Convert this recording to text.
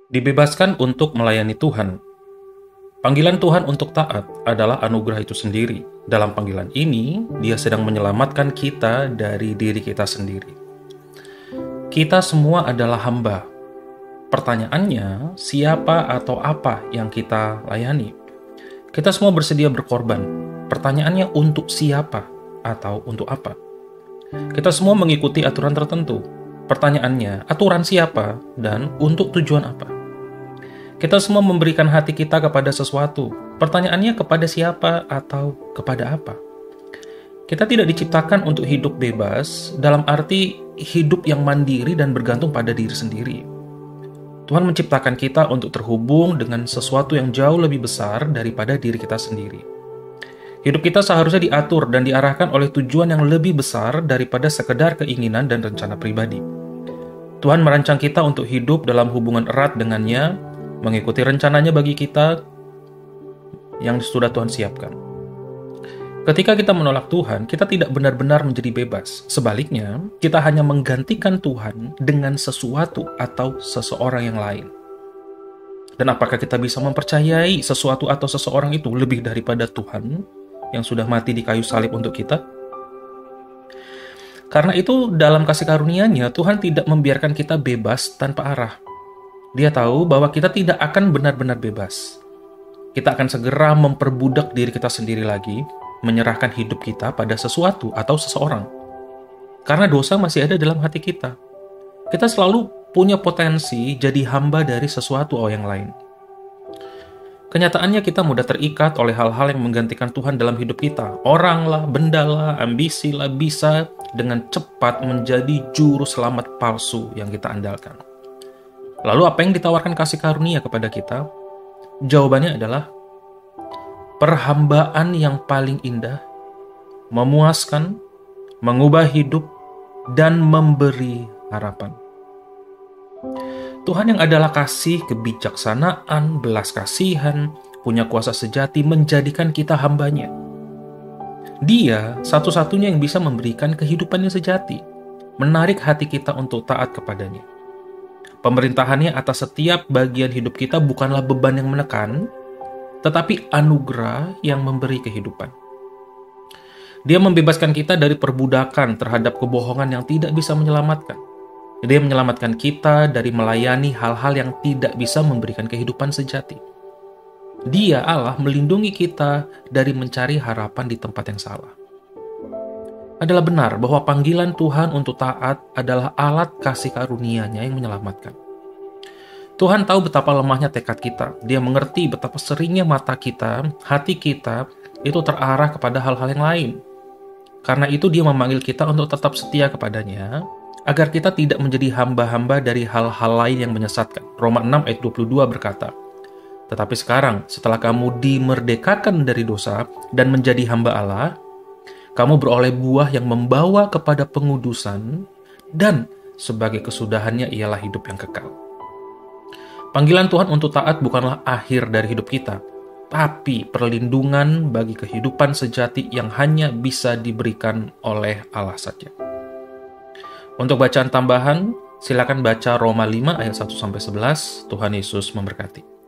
Dibebaskan untuk melayani Tuhan. Panggilan Tuhan untuk taat adalah anugerah itu sendiri. Dalam panggilan ini, Dia sedang menyelamatkan kita dari diri kita sendiri. Kita semua adalah hamba. Pertanyaannya, siapa atau apa yang kita layani? Kita semua bersedia berkorban. Pertanyaannya, untuk siapa atau untuk apa? Kita semua mengikuti aturan tertentu. Pertanyaannya, aturan siapa dan untuk tujuan apa? Kita semua memberikan hati kita kepada sesuatu. Pertanyaannya, kepada siapa atau kepada apa? Kita tidak diciptakan untuk hidup bebas, dalam arti hidup yang mandiri dan bergantung pada diri sendiri. Tuhan menciptakan kita untuk terhubung dengan sesuatu yang jauh lebih besar daripada diri kita sendiri. Hidup kita seharusnya diatur dan diarahkan oleh tujuan yang lebih besar daripada sekedar keinginan dan rencana pribadi. Tuhan merancang kita untuk hidup dalam hubungan erat dengannya, mengikuti rencananya bagi kita yang sudah Tuhan siapkan. Ketika kita menolak Tuhan, kita tidak benar-benar menjadi bebas. Sebaliknya, kita hanya menggantikan Tuhan dengan sesuatu atau seseorang yang lain. Dan apakah kita bisa mempercayai sesuatu atau seseorang itu lebih daripada Tuhan yang sudah mati di kayu salib untuk kita? Karena itu, dalam kasih karunia-Nya, Tuhan tidak membiarkan kita bebas tanpa arah. Dia tahu bahwa kita tidak akan benar-benar bebas. Kita akan segera memperbudak diri kita sendiri lagi, menyerahkan hidup kita pada sesuatu atau seseorang. Karena dosa masih ada dalam hati kita. Kita selalu punya potensi jadi hamba dari sesuatu atau yang lain. Kenyataannya kita mudah terikat oleh hal-hal yang menggantikan Tuhan dalam hidup kita. Orang lah, benda lah, ambisi lah bisa dengan cepat menjadi juru selamat palsu yang kita andalkan. Lalu apa yang ditawarkan kasih karunia kepada kita? Jawabannya adalah perhambaan yang paling indah, memuaskan, mengubah hidup, dan memberi harapan. Tuhan yang adalah kasih, kebijaksanaan, belas kasihan, punya kuasa sejati menjadikan kita hambanya. Dia satu-satunya yang bisa memberikan kehidupan yang sejati, menarik hati kita untuk taat kepadanya. Pemerintahannya atas setiap bagian hidup kita bukanlah beban yang menekan, tetapi anugerah yang memberi kehidupan. Dia membebaskan kita dari perbudakan terhadap kebohongan yang tidak bisa menyelamatkan. Dia menyelamatkan kita dari melayani hal-hal yang tidak bisa memberikan kehidupan sejati. Dia, Allah, melindungi kita dari mencari harapan di tempat yang salah. Adalah benar bahwa panggilan Tuhan untuk taat adalah alat kasih karunia-Nya yang menyelamatkan. Tuhan tahu betapa lemahnya tekad kita. Dia mengerti betapa seringnya mata kita, hati kita, itu terarah kepada hal-hal yang lain. Karena itu Dia memanggil kita untuk tetap setia kepadanya, agar kita tidak menjadi hamba-hamba dari hal-hal lain yang menyesatkan. Roma 6 ayat 22 berkata, "Tetapi sekarang, setelah kamu dimerdekakan dari dosa dan menjadi hamba Allah, kamu beroleh buah yang membawa kepada pengudusan, dan sebagai kesudahannya ialah hidup yang kekal." Panggilan Tuhan untuk taat bukanlah akhir dari hidup kita, tapi perlindungan bagi kehidupan sejati yang hanya bisa diberikan oleh Allah saja. Untuk bacaan tambahan, silakan baca Roma 5 ayat 1-11. Tuhan Yesus memberkati.